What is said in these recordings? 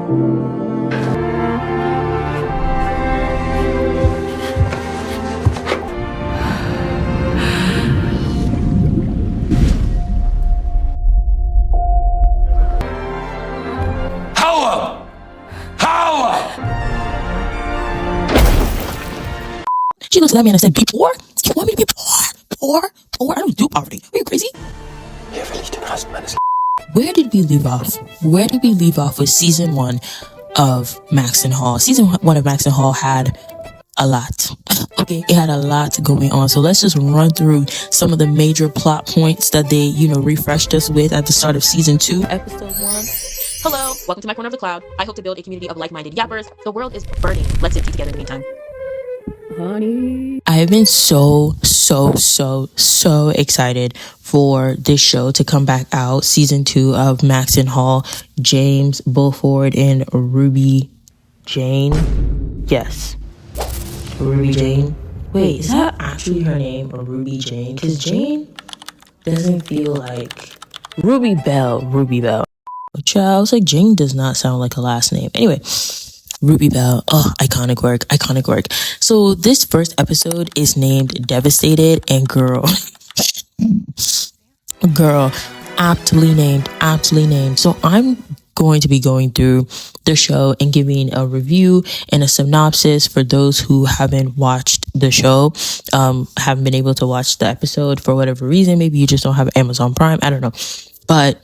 She looked at that man and said, "Be poor? You want me to be poor? Poor? I don't do poverty. Are you crazy?" Where did we leave off? Where did we leave off with season 1 of Maxton Hall? Season 1 of Maxton Hall had a lot. Okay, it had a lot going on. So let's just run through some of the major plot points that they, refreshed us with at the start of season 2. Episode 1. Hello, welcome to my corner of the cloud. I hope to build a community of like-minded yappers. The world is burning. Let's sip tea together in the meantime. Honey, I have been so excited for this show to come back out. Season 2 of Maxton Hall. James Bulford and Ruby Jane. Yes, Ruby Jane. Wait, is that actually her name, or Ruby Jane? Because Jane doesn't feel like Ruby Bell. Child, I was like, Jane does not sound like a last name. Anyway, Ruby Bell. Oh, iconic work. So this first episode is named Devastated, and girl, aptly named. So I'm going to be going through the show and giving a review and a synopsis for those who haven't watched the show, haven't been able to watch the episode for whatever reason. Maybe you just don't have Amazon Prime. I don't know. But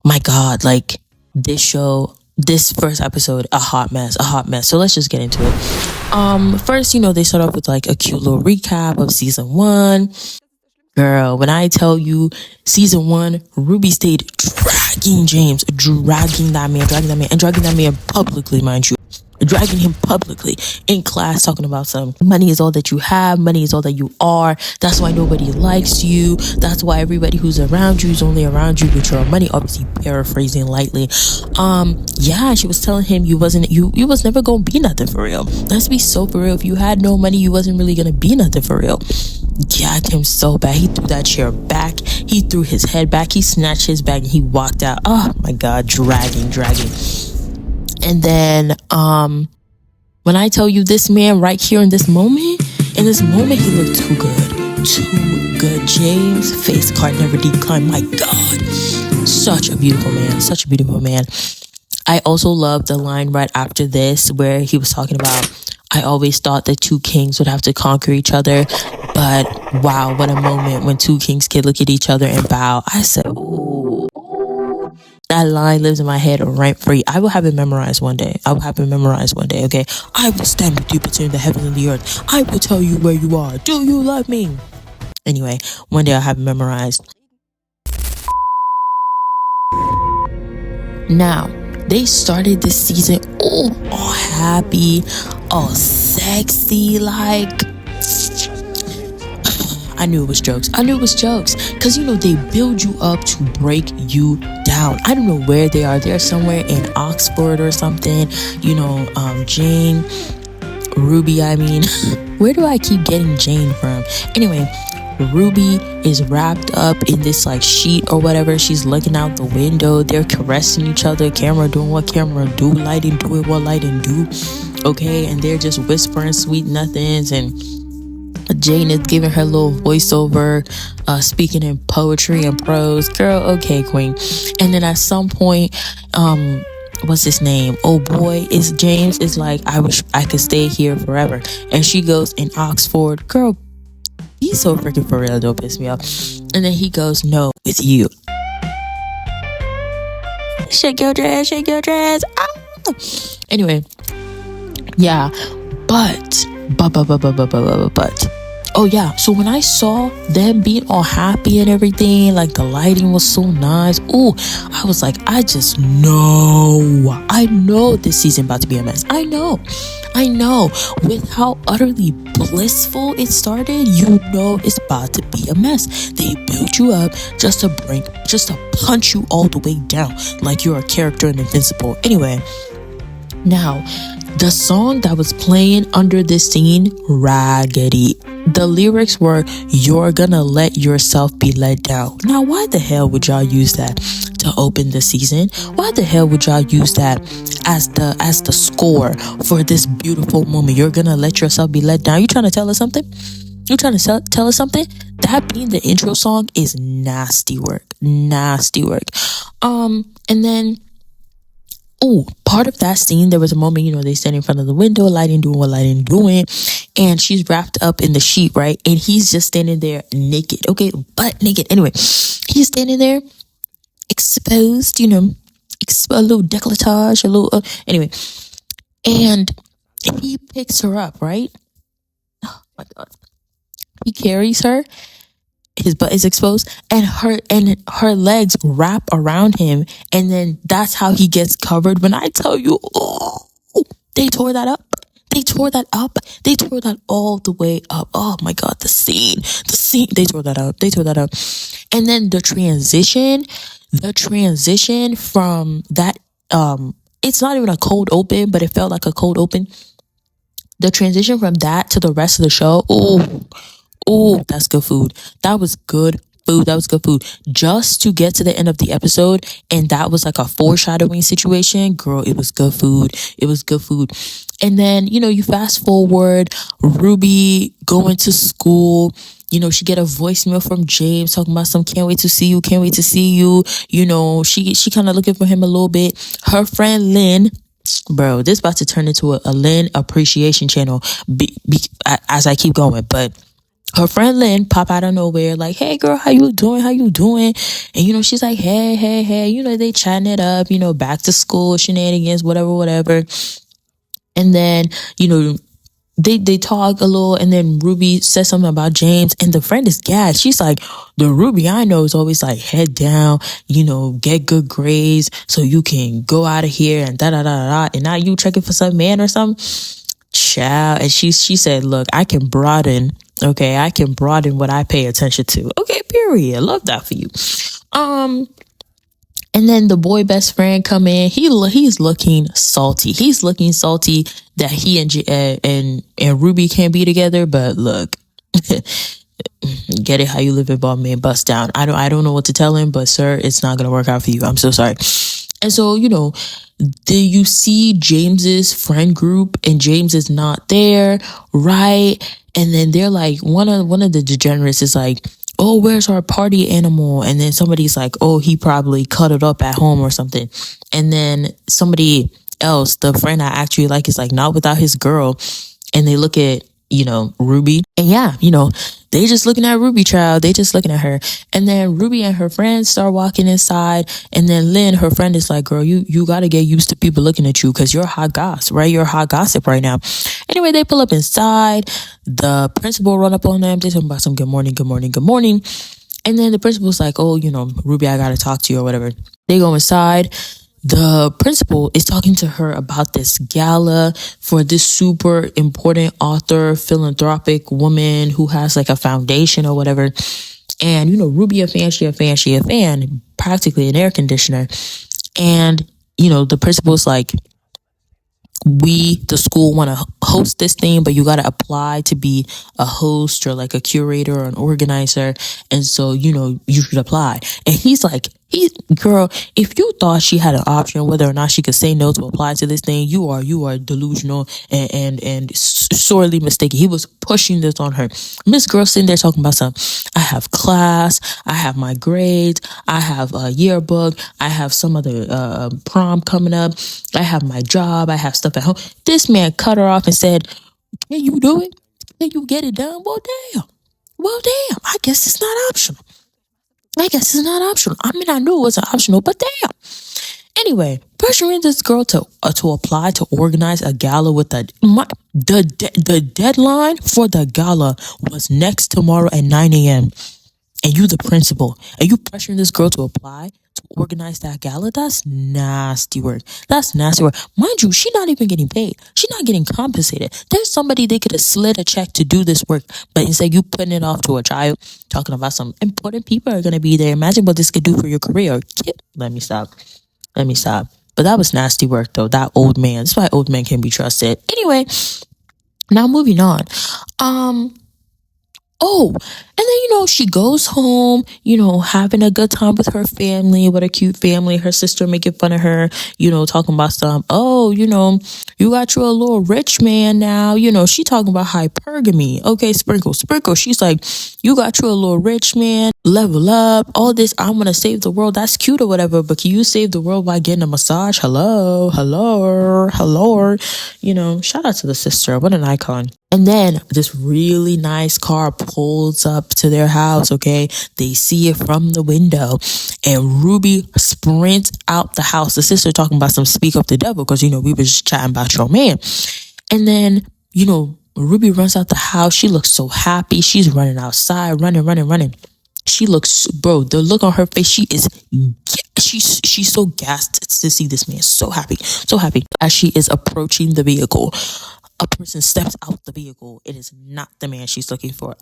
my God, like this show, this first episode, a hot mess. So let's just get into it. First, they start off with like a cute little recap of season 1. Girl, when I tell you season 1, Ruby stayed dragging James, dragging that man publicly, mind you. Dragging him publicly in class, talking about some money is all that you have, money is all that you are. That's why nobody likes you. That's why everybody who's around you is only around you with your money. Obviously, paraphrasing lightly. She was telling him you was never gonna be nothing for real. Let's be so for real. If you had no money, you wasn't really gonna be nothing for real. Gagged him so bad. He threw that chair back. He threw his head back. He snatched his bag and he walked out. Oh my God, dragging. And then, when I tell you this man right here in this moment, he looked too good. James' face card never declined. My God, such a beautiful man. I also love the line right after this where he was talking about, I always thought that two kings would have to conquer each other, but wow, what a moment when two kings can look at each other and bow. I said, ooh. That line lives in my head rent free. I will have it memorized one day. Okay? I will stand with you between the heavens and the earth. I will tell you where you are. Do you love me? Anyway, one day I'll have it memorized. Now, they started this season all happy, all sexy, like... I knew it was jokes. Because, they build you up to break you down. I don't know where they are. They're somewhere in Oxford or something. Jane, Ruby, Where do I keep getting Jane from? Anyway, Ruby is wrapped up in this like sheet or whatever. She's looking out the window. They're caressing each other. Camera doing what camera do. Lighting doing what lighting do. Okay, and they're just whispering sweet nothings, and Jane is giving her little voiceover, speaking in poetry and prose. Girl, okay, queen. And then at some point, what's his name? Oh boy, is James is like, I wish I could stay here forever. And she goes, in Oxford. Girl, he's so freaking for real. Don't piss me off. And then he goes, no, with you. Shake your dress. Ah! Anyway, yeah, but. Oh yeah, so when I saw them being all happy and everything, like the lighting was so nice, I was like, I know this season about to be a mess. I know, with how utterly blissful it started, it's about to be a mess. They built you up just to punch you all the way down, like you're a character in Invincible. Anyway, now, the song that was playing under this scene, Raggedy. The lyrics were, "You're gonna let yourself be let down." Now, why the hell would y'all use that to open the season? Why the hell would y'all use that as the score for this beautiful moment? You're gonna let yourself be let down. You trying to tell us something? You trying to tell us something? That being the intro song is nasty work. Nasty work. And then, oh, part of that scene, there was a moment, they stand in front of the window, lighting doing what lighting doing, and she's wrapped up in the sheet, right? And he's just standing there naked, okay, butt naked. Anyway, he's standing there exposed, a little decolletage, a little, anyway. And he picks her up, right? Oh my God. He carries her, his butt is exposed, and her legs wrap around him, and then that's how he gets covered. When I tell you, oh, they tore that up. They tore that up. They tore that all the way up. Oh my God, the scene. They tore that up. They tore that up. And then the transition from that, it's not even a cold open, but it felt like a cold open. The transition from that to the rest of the show, oh, that's good food. That was good food. That was good food. Just to get to the end of the episode, and that was like a foreshadowing situation. Girl, it was good food. It was good food. And then, you fast forward, Ruby going to school. She get a voicemail from James talking about some can't wait to see you, can't wait to see you. She kind of looking for him a little bit. Her friend Lynn, bro, this about to turn into a Lynn appreciation channel as I keep going, but her friend Lynn pop out of nowhere like, "Hey girl, how you doing? And she's like, hey, they chatting it up, back to school shenanigans, whatever. And then, they talk a little, and then Ruby says something about James, and the friend is gagged. She's like, "The Ruby I know is always like head down, get good grades so you can go out of here and da, and now you checking for some man or something." Child. And she said, "Look, I can broaden what I pay attention to." Okay, period. Love that for you. And then the boy best friend come in. He's looking salty. He's looking salty that he and Ruby can't be together. But look, get it how you live it, ball man, bust down. I don't know what to tell him, but sir, it's not gonna work out for you. I'm so sorry. And so, you see James's friend group, and James is not there, right? And then they're like, one of the degenerates is like, "Oh, where's our party animal?" And then somebody's like, "Oh, he probably cut it up at home or something." And then somebody else, the friend I actually like, is like, "Not without his girl." And they look at, Ruby. And yeah, they just looking at Ruby, child. They just looking at her. And then Ruby and her friends start walking inside. And then Lynn, her friend, is like, "Girl, you got to get used to people looking at you because you're hot gossip, right? You're hot gossip right now." Anyway, they pull up inside. The principal run up on them. They talking about some good morning. And then the principal's like, "Oh, Ruby, I got to talk to you," or whatever. They go inside. The principal is talking to her about this gala for this super important author, philanthropic woman who has like a foundation or whatever. And, Ruby a fan, practically an air conditioner. And, the principal's like, the school want to host this thing, but you got to apply to be a host or like a curator or an organizer. And so, you should apply. And he's like, girl, if you thought she had an option whether or not she could say no to apply to this thing, you are delusional and sorely mistaken. He was pushing this on her. Miss Girl sitting there talking about I have class, I have my grades, I have a yearbook, I have some other prom coming up, I have my job, I have stuff at home. This man cut her off and said, "Can you do it? Can you get it done?" Well, damn. I guess it's not optional. I mean, I knew it wasn't optional, but damn. Anyway, pressuring this girl to apply to organize a gala with the deadline for the gala was next tomorrow at 9 a.m. And you the principal, and you pressuring this girl to apply to organize that gala. That's nasty work. Mind you, she's not even getting paid. She's not getting compensated. There's somebody they could have slid a check to do this work, but instead you putting it off to a child, talking about some important people are going to be there. Imagine what this could do for your career. Let me stop. But that was nasty work though. That old man. That's why old men can be trusted. Anyway, now moving on. Oh, and then, she goes home, having a good time with her family, what a cute family. Her sister making fun of her, talking about some, oh, you got you a little rich man now. She talking about hypergamy. Okay, sprinkle, sprinkle. She's like, you got you a little rich man, level up, all this. I'm going to save the world. That's cute or whatever. But can you save the world by getting a massage? Hello, hello, hello. Shout out to the sister. What an icon. And then this really nice car pulls up to their house, okay? They see it from the window. And Ruby sprints out the house. The sister talking about some speak up the devil because, we were just chatting about your man. And then, Ruby runs out the house. She looks so happy. She's running outside, running. She looks, bro, the look on her face, she's so gassed to see this man. So happy as she is approaching the vehicle. A person steps out the vehicle. It is not the man she's looking for.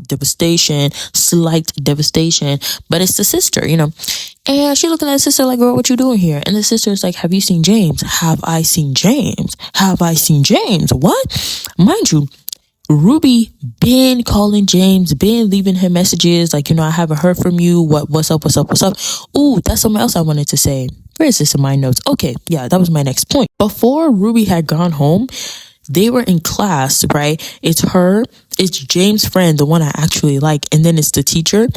Devastation, slight devastation. But it's the sister, And she's looking at the sister like, girl, what you doing here? And the sister is like, have you seen James? Have I seen James? Have I seen James? What? Mind you, Ruby been calling James, been leaving him messages like, I haven't heard from you. What's up? Ooh, that's something else I wanted to say. Where is this in my notes? Okay, yeah, that was my next point. Before Ruby had gone home, they were in class, right? It's James' friend, the one I actually like, and then it's the teacher.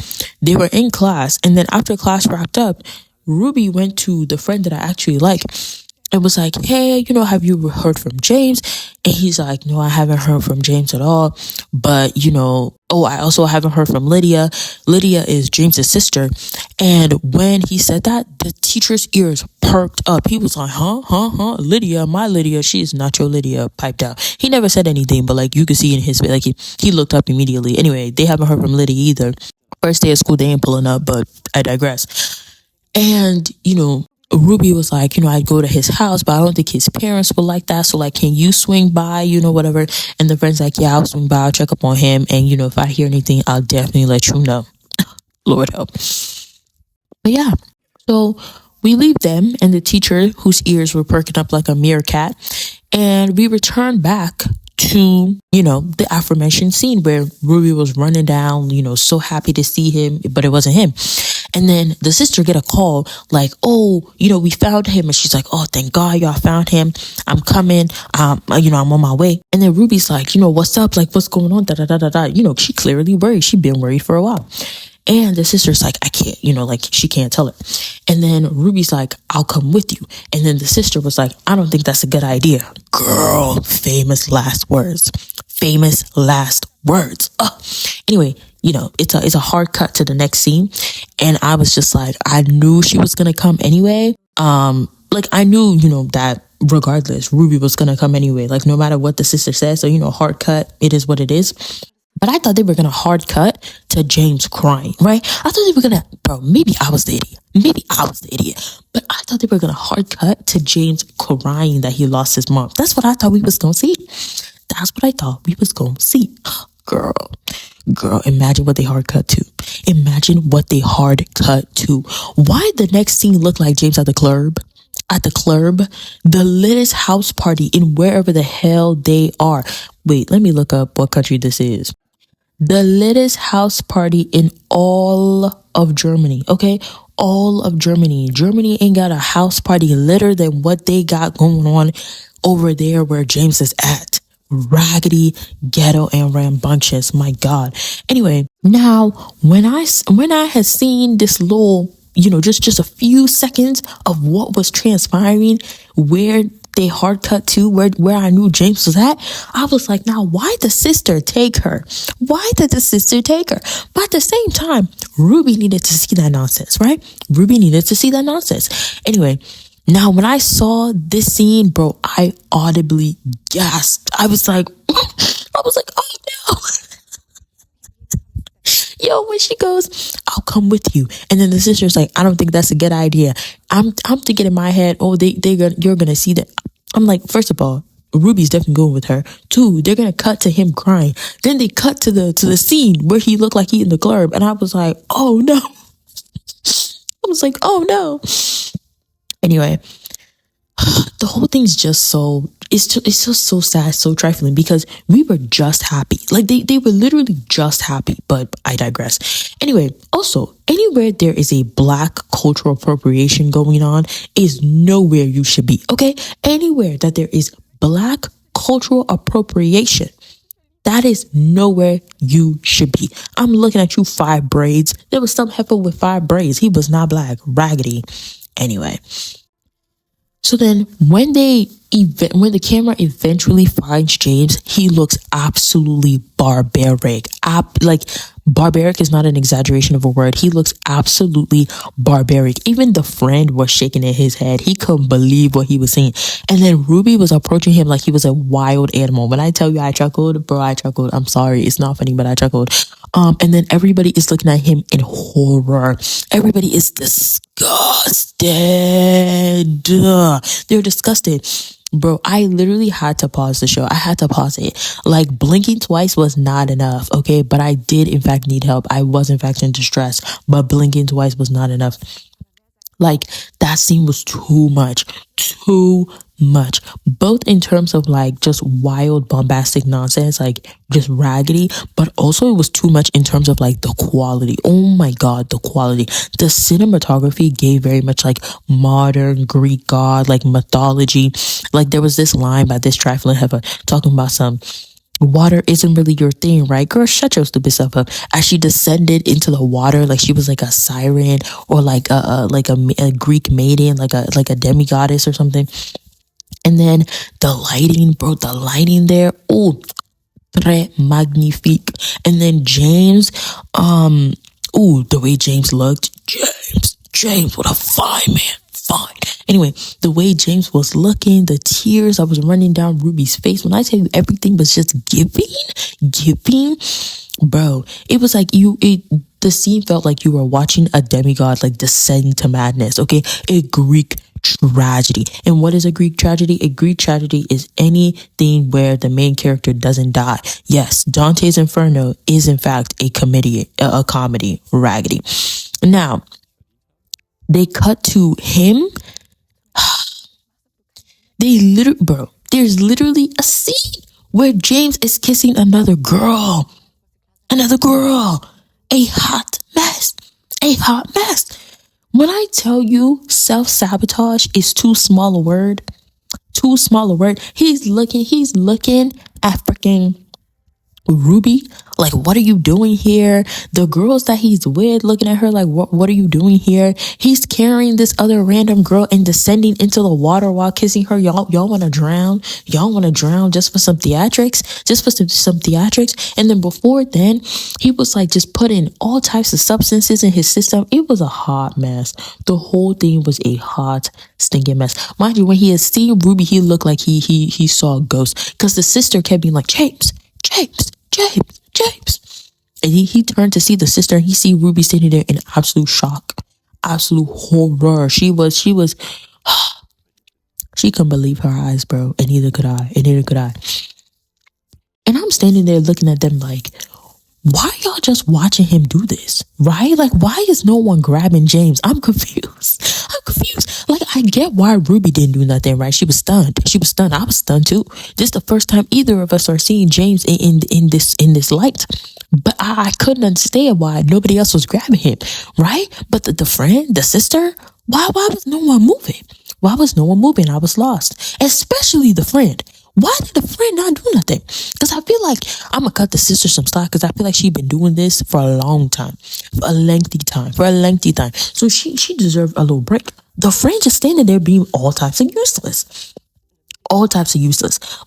They were in class, and then after class wrapped up, Ruby went to the friend that I actually like and was like, hey, have you heard from James? And he's like, no, I haven't heard from James at all. But, I also haven't heard from Lydia. Lydia is James's sister. And when he said that, the teacher's ears perked up. He was like, huh? Lydia, my Lydia, she is not your Lydia, piped out. He never said anything, but like you could see in his face, like he looked up immediately. Anyway, they haven't heard from Lydia either. First day of school, they ain't pulling up, but I digress. And, Ruby was like, I'd go to his house, but I don't think his parents were like that. So like, can you swing by, whatever? And the friend's like, yeah, I'll swing by. I'll check up on him. And, if I hear anything, I'll definitely let you know. Lord help. But yeah, so we leave them and the teacher whose ears were perking up like a meerkat. And we return back to, the aforementioned scene where Ruby was running down, so happy to see him, but it wasn't him. And then the sister get a call like, oh, we found him. And she's like, oh, thank God y'all found him. I'm coming. I'm on my way. And then Ruby's like, what's up? Like, what's going on? She clearly worried. She'd been worried for a while. And the sister's like, I can't, like she can't tell it. And then Ruby's like, I'll come with you. And then the sister was like, I don't think that's a good idea. Girl, famous last words. Anyway, it's a hard cut to the next scene. And I was just like, I knew she was going to come anyway. I knew, that regardless, Ruby was going to come anyway. Like, no matter what the sister says. So, hard cut, it is what it is. But I thought they were going to hard cut to James crying, right? I thought they were going to, bro, maybe I was the idiot. But I thought they were going to hard cut to James crying that he lost his mom. That's what I thought we was going to see. Girl, imagine what they hard cut to. Why the next scene look like James at the club? The latest house party in wherever the hell they are. Wait, let me look up what country this is. The latest house party in all of Germany, okay? All of Germany. Germany ain't got a house party litter than what they got going on over there where James is at. Raggedy, ghetto, and rambunctious. My God. Anyway, now when I had seen this little, just a few seconds of what was transpiring, where they hard cut to, where I knew James was at, I was like, now why the sister take her? Why did the sister take her? But at the same time, Ruby needed to see that nonsense, right? Anyway, now when I saw this scene, bro, I audibly gasped. I was like, oh no. Yo, when she goes, I'll come with you. And then the sister's like, I don't think that's a good idea. I'm thinking in my head, oh, you're going to see that. I'm like, first of all, Ruby's definitely going with her. 2, they're going to cut to him crying. Then they cut to the scene where he looked like he in the club. And I was like, oh no. Anyway, the whole thing's just so it's just so sad, so trifling, because we were just happy. Like they were literally just happy, but I digress. Anyway, also, anywhere there is a black cultural appropriation going on is nowhere you should be. Okay? Anywhere that there is black cultural appropriation, that is nowhere you should be. I'm looking at you, 5 braids. There was some heifer with 5 braids. He was not black. Raggedy. Anyway. So then when when the camera eventually finds James, he looks absolutely barbaric. Like, barbaric is not an exaggeration of a word. He looks absolutely barbaric. Even the friend was shaking in his head. He couldn't believe what he was seeing. And then Ruby was approaching him like he was a wild animal. When I tell you I chuckled, bro, I chuckled. I'm sorry. It's not funny, but I chuckled. And then everybody is looking at him in horror. Everybody is disgusted. They're disgusted. Bro, I literally had to pause the show. I had to pause it. Like, blinking twice was not enough, okay? But I did, in fact, need help. I was, in fact, in distress. But blinking twice was not enough. Like, that scene was too much. Too much. Both in terms of, like, just wild, bombastic nonsense, like, just raggedy. But also it was too much in terms of, like, the quality. Oh my God, the quality. The cinematography gave very much, like, modern Greek god, like, mythology. Like, there was this line by this trifling heifer talking about some water isn't really your thing, right? Girl, shut your stupid self up. As she descended into the water, like she was like a siren, or like a Greek maiden, like a demigoddess or something. And then the lighting, bro, the lighting there, oh, très magnifique. And then James, the way James looked, James, what a fine man, fine. Anyway, the way James was looking, the tears that was running down Ruby's face. When I tell you everything was just giving, bro, it was like the scene felt like you were watching a demigod like descend to madness. Okay, a Greek tragedy. And what is a Greek tragedy? A Greek tragedy is anything where the main character doesn't die. Yes, Dante's Inferno is in fact a comedy, raggedy. Now, they cut to him. There's literally a scene where James is kissing another girl. A hot mess. When I tell you self-sabotage is too small a word, he's looking at freaking Ruby like, what are you doing here? The girls that he's with looking at her like, what are you doing here? He's carrying this other random girl and descending into the water while kissing her. Y'all want to drown? Y'all want to drown just for some theatrics? And then before then, he was like just putting all types of substances in his system. It was a hot mess. The whole thing was a hot, stinking mess. Mind you, when he had seen Ruby, he looked like he saw a ghost, because the sister kept being like, James. And he turned to see the sister, and he see Ruby sitting there in absolute shock, absolute horror. She couldn't believe her eyes, bro. And neither could I. And I'm standing there looking at them like, why y'all just watching him do this, right? Like, why is no one grabbing James? I'm confused. Like, I get why Ruby didn't do nothing, right? She was stunned. I was stunned too. This is the first time either of us are seeing James in this light. But I couldn't understand why nobody else was grabbing him, right? But the friend, the sister, why was no one moving? I was lost. Especially the friend. Why did the friend not do nothing? Because I feel like I'm going to cut the sister some slack, because I feel like she's been doing this for a long time. For a lengthy time. So she deserved a little break. The friend just standing there being all types of useless.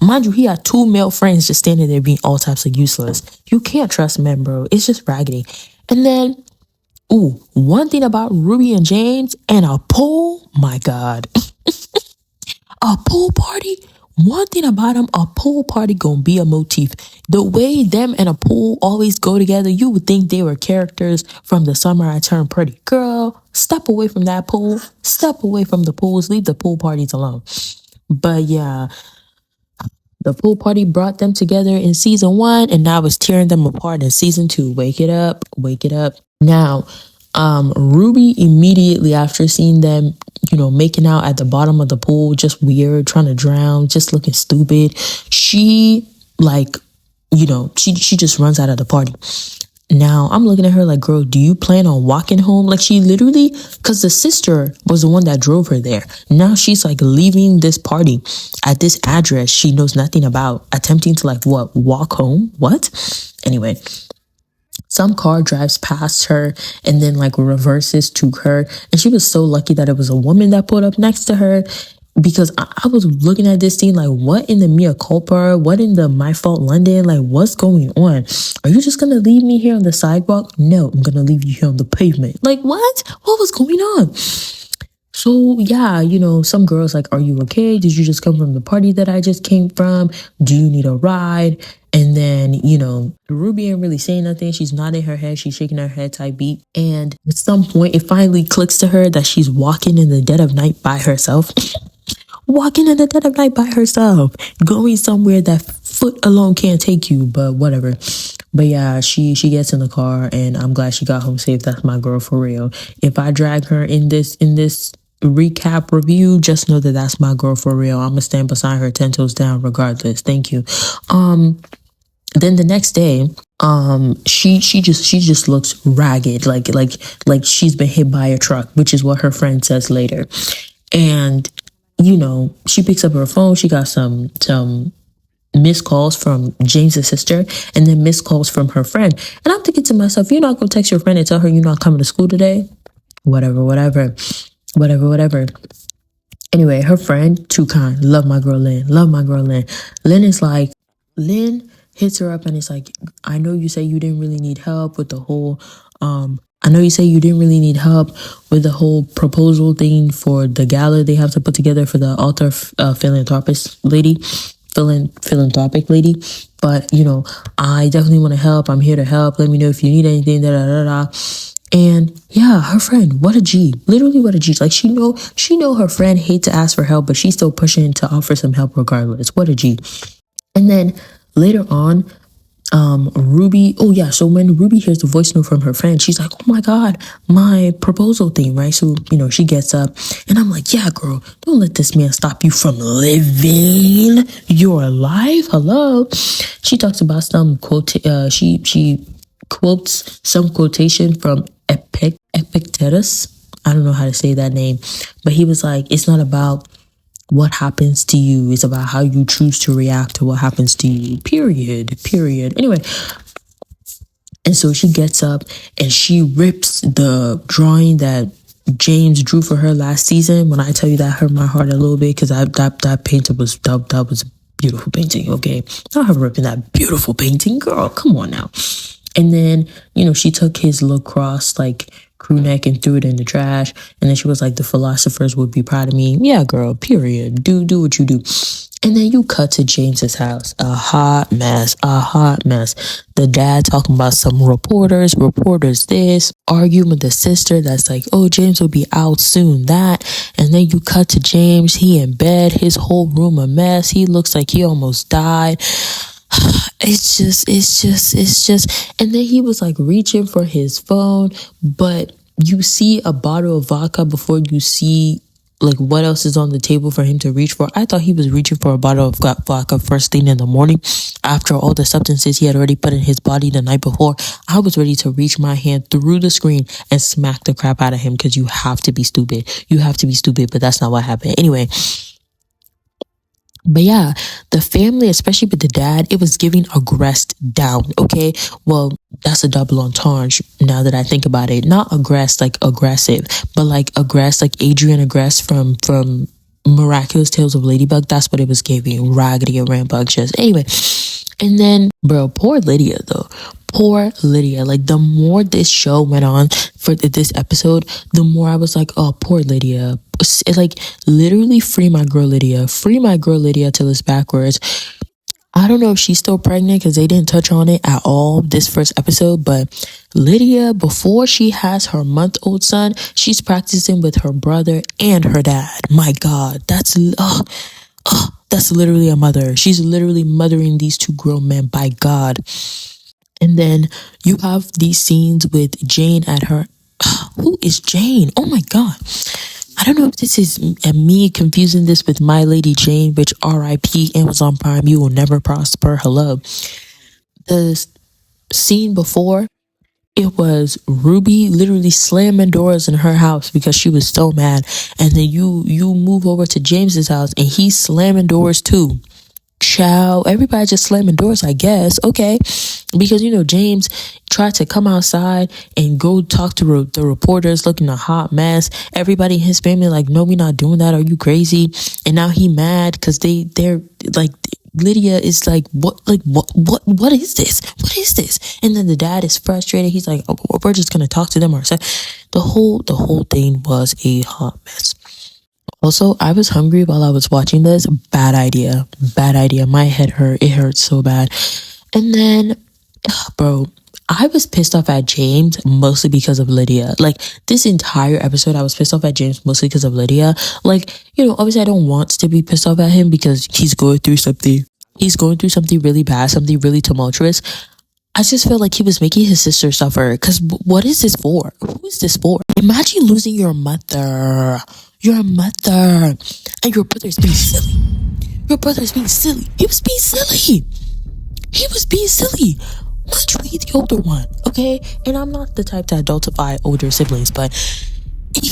Mind you, he had 2 male friends just standing there being all types of useless. You can't trust men, bro. It's just raggedy. And then, one thing about Ruby and James and a pool, my God. A pool party? One thing about them, a pool party gonna be a motif. The way them and a pool always go together, you would think they were characters from The Summer I Turned Pretty. Girl, step away from that pool. Step away from the pools. Leave the pool parties alone. But yeah, the pool party brought them together in season 1, and now it's tearing them apart in season 2. Wake it up. Now, Ruby immediately after seeing them, making out at the bottom of the pool, just weird, trying to drown, just looking stupid. She like, she just runs out of the party. Now I'm looking at her like, girl, do you plan on walking home? Like, she literally, because the sister was the one that drove her there. Now she's like leaving this party at this address she knows nothing about, attempting to like walk home. What? Anyway, some car drives past her and then like reverses to her. And she was so lucky that it was a woman that pulled up next to her, because I was looking at this scene like, what in the mea culpa? What in the my fault London? Like, what's going on? Are you just gonna leave me here on the sidewalk? No, I'm gonna leave you here on the pavement. Like, what? What was going on? So yeah, some girls like, are you okay? Did you just come from the party that I just came from? Do you need a ride? And then, Ruby ain't really saying nothing. She's nodding her head. She's shaking her head type beat. And at some point, it finally clicks to her that she's walking in the dead of night by herself. Walking in the dead of night by herself. Going somewhere that foot alone can't take you, but whatever. But yeah, she gets in the car, and I'm glad she got home safe. That's my girl for real. If I drag her in this recap review, just know that that's my girl for real. I'm gonna stand beside her 10 toes down regardless. Thank you. Then the next day, she just looks ragged, like she's been hit by a truck, which is what her friend says later. And she picks up her phone. She got some missed calls from James's sister, and then missed calls from her friend. And I'm thinking to myself, you're not gonna text your friend and tell her you're not coming to school today? Whatever. Anyway, her friend, too kind, love my girl Lynn. Lynn hits her up and it's like, I know you say you didn't really need help with the whole proposal thing for the gala they have to put together for the altar philanthropic lady. But I definitely want to help. I'm here to help. Let me know if you need anything. And yeah, her friend, what a G. Literally, what a G. Like, she know her friend hates to ask for help, but she's still pushing to offer some help regardless. What a G. And then later on, Ruby, so when Ruby hears the voice note from her friend, she's like, oh my God, my proposal thing, right? So, she gets up, and I'm like, yeah, girl, don't let this man stop you from living your life. Hello. She talks about some quote, she quotes some quotation from Epictetus. I don't know how to say that name, but he was like, it's not about what happens to you, it's about how you choose to react to what happens to you. Period. Anyway, and so she gets up and she rips the drawing that James drew for her last season. When I tell you that hurt my heart a little bit, because that painting was that was a beautiful painting. Okay, not her ripping that beautiful painting, girl. Come on now. And then, she took his lacrosse like crew neck and threw it in the trash. And then she was like, the philosophers would be proud of me. Yeah, girl, period. Do what you do. And then you cut to James's house. A hot mess. The dad talking about some reporters this, arguing with the sister that's like, oh, James will be out soon, that. And then you cut to James. He in bed. His whole room a mess. He looks like he almost died. It's just, and then he was like reaching for his phone, but you see a bottle of vodka before you see like what else is on the table for him to reach for. I thought he was reaching for a bottle of vodka first thing in the morning after all the substances he had already put in his body the night before. I was ready to reach my hand through the screen and smack the crap out of him, because you have to be stupid, but that's not what happened. Anyway, but yeah, the family, especially with the dad, it was giving aggressed down, okay? Well, that's a double entendre now that I think about it. Not aggressed like aggressive, but like aggressed like Adrian Aggress from Miraculous Tales of Ladybug. That's what it was giving. Raggedy and rambunctious. Anyway, and then, bro, poor Lydia though. Like, the more this show went on for this episode, the more I was like, oh, poor Lydia. Like, literally free my girl Lydia till it's backwards. I don't know if she's still pregnant, because they didn't touch on it at all this first episode, but Lydia, before she has her month-old son, she's practicing with her brother and her dad. My God, that's literally a mother. She's literally mothering these two grown men, by God. And then you have these scenes with Jane at her. Who is Jane? Oh my God. I don't know if this is me confusing this with My Lady Jane, which RIP Amazon Prime, you will never prosper. Hello. The scene before, it was Ruby literally slamming doors in her house because she was so mad. And then you move over to James's house and he's slamming doors too. Ciao. Everybody just slamming doors, I guess. Okay. Because, James tried to come outside and go talk to the reporters looking a hot mess. Everybody in his family like, no, we're not doing that. Are you crazy? And now he mad because they're like, Lydia is like, what is this? What is this? And then the dad is frustrated. He's like, oh, we're just going to talk to them ourselves. The whole thing was a hot mess. Also, I was hungry while I was watching this. Bad idea. Bad idea. My head hurt. It hurt so bad. And then, bro, I was pissed off at James mostly because of Lydia. Like, this entire episode, I was pissed off at James mostly because of Lydia. Like, obviously I don't want to be pissed off at him because he's going through something. He's going through something really bad, something really tumultuous. I just felt like he was making his sister suffer. Because what is this for? Who is this for? Imagine losing your mother. Your mother. And your brother is being silly. Your brother is being silly. He was being silly. He was being silly. Mind you, he's the older one, okay? And I'm not the type to adultify older siblings, but he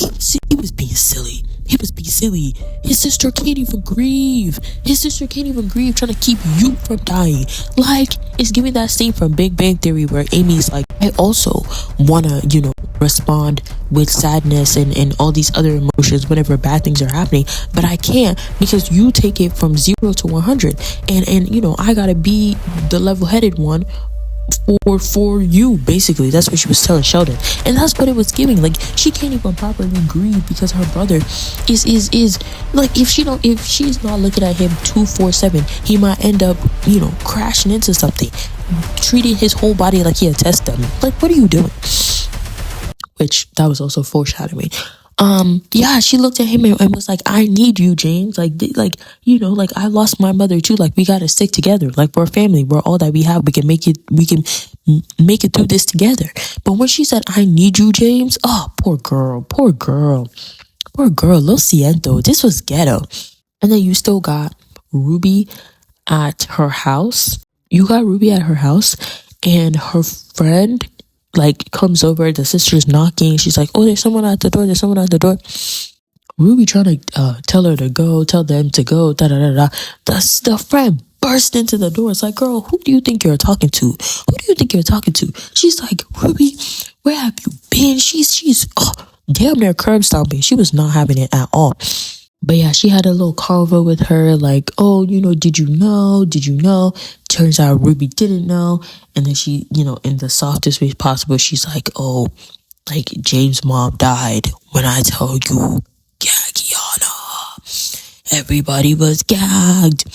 was being silly. He was being silly. His sister can't even grieve. His sister can't even grieve, trying to keep you from dying. Like, it's giving that scene from Big Bang Theory where Amy's like, I also want to, respond with sadness and all these other emotions whenever bad things are happening, but I can't because you take it from 0 to 100. And I gotta be the level-headed one for you. Basically, that's what she was telling Sheldon, and that's what it was giving. Like, she can't even properly grieve because her brother is like, if she's not looking at him 247, he might end up crashing into something, treating his whole body like he a test dummy. Like, what are you doing? Which that was also foreshadowing. Yeah, she looked at him and was like, I need you, James. Like, I lost my mother too. Like, we gotta stick together. Like, we're a family. We're all that we have. We can make it through this together. But when she said, I need you, James, oh, poor girl. Lo siento. This was ghetto. And then you still got Ruby at her house. And her friend comes over, the sister's knocking, she's like, oh, there's someone at the door. Ruby trying to tell them to go, the friend burst into the door. It's like, girl, who do you think you're talking to? She's like, Ruby, where have you been? She's damn near curb stomping. She was not having it at all. But yeah, she had a little convo with her, like, oh, did you know? Turns out Ruby didn't know. And then she, in the softest way possible, she's like, oh, like, James' mom died when I told you, Gagiana. Everybody was gagged.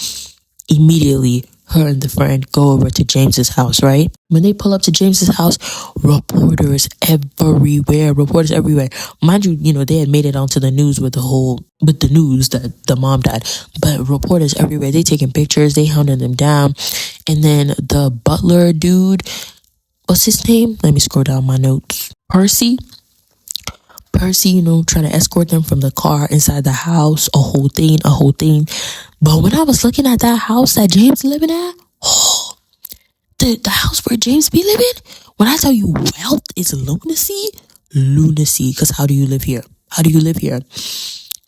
Immediately, her and the friend go over to James's house, right? When they pull up to James's house, reporters everywhere. Mind you, they had made it onto the news with the news that the mom died. But reporters everywhere, they taking pictures, they hounding them down. And then the butler dude, what's his name? Let me scroll down my notes. Percy, trying to escort them from the car inside the house, a whole thing. But when I was looking at that house that James living at, the house where James be living, when I tell you wealth is lunacy, because how do you live here?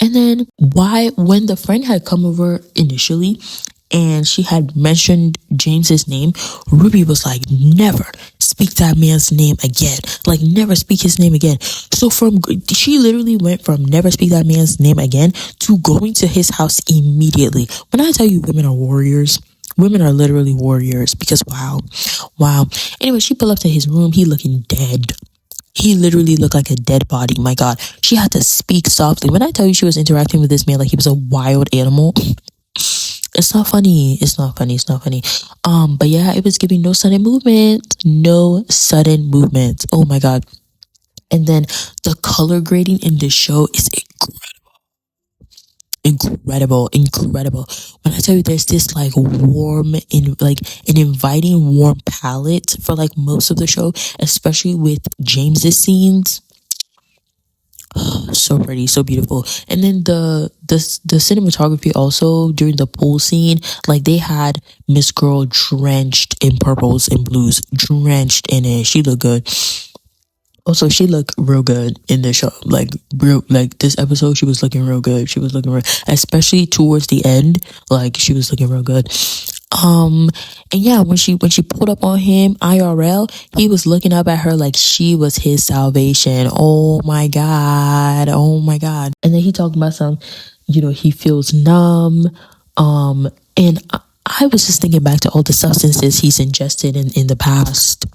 And then when the friend had come over initially and she had mentioned James's name, Ruby was like, never speak that man's name again. Like, never speak his name again. So she literally went from never speak that man's name again to going to his house immediately. When I tell you women are warriors, women are literally warriors, because wow. Anyway, she pulled up to his room. He looking dead. He literally looked like a dead body. My God. She had to speak softly. When I tell you she was interacting with this man like he was a wild animal, it's not funny. But yeah, it was giving no sudden movement. Oh my God. And then the color grading in the show is incredible. When I tell you there's this warm, an inviting warm palette for most of the show, especially with James's scenes. So pretty, so beautiful. And then the cinematography also during the pool scene, like they had Miss Girl drenched in purples and blues, drenched in it. She looked good. Also, she looked real good in the show. Like real, like this episode, she was looking real good. She was looking real, especially towards the end. Like she was looking real good. Um, and yeah, when she pulled up on him IRL, he was looking up at her like she was his salvation. Oh my god, oh my god. And then he talked about some, he feels numb. And I was just thinking back to all the substances he's ingested in the past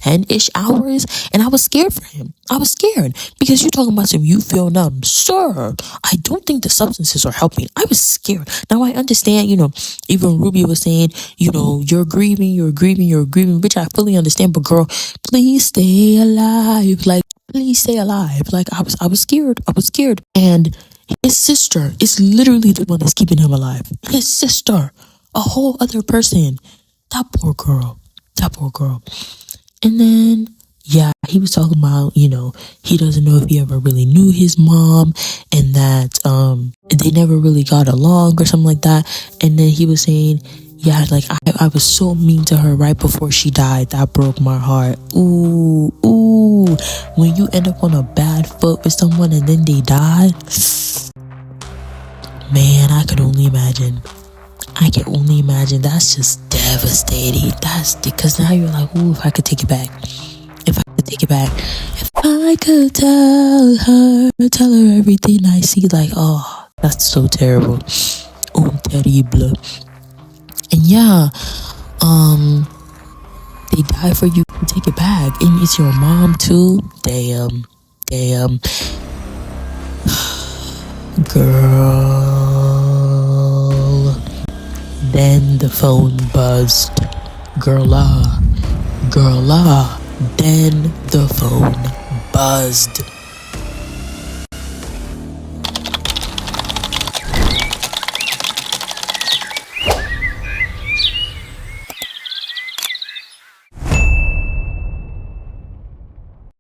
10-ish hours, and I was scared for him. I was scared because you're talking about some you feel numb. Sir, I don't think the substances are helping. I was scared. Now I understand, even Ruby was saying, you're grieving, which I fully understand, but girl, please stay alive. Like, please stay alive. Like I was scared. I was scared. And his sister is literally the one that's keeping him alive. His sister. A whole other person. That poor girl. That poor girl. And then, yeah, he was talking about, he doesn't know if he ever really knew his mom and that they never really got along or something like that. And then he was saying, yeah, like I was so mean to her right before she died. That broke my heart. Ooh. When you end up on a bad foot with someone and then they die, man, I could only imagine. I can only imagine. That's just devastating. That's because now you're like, ooh, if I could take it back. If I could take it back. If I could tell her everything I see, like, oh, that's so terrible. Oh, terrible. And yeah, they die for you to take it back. And it's your mom too. Damn. Girl. Then the phone buzzed. Girl, then the phone buzzed.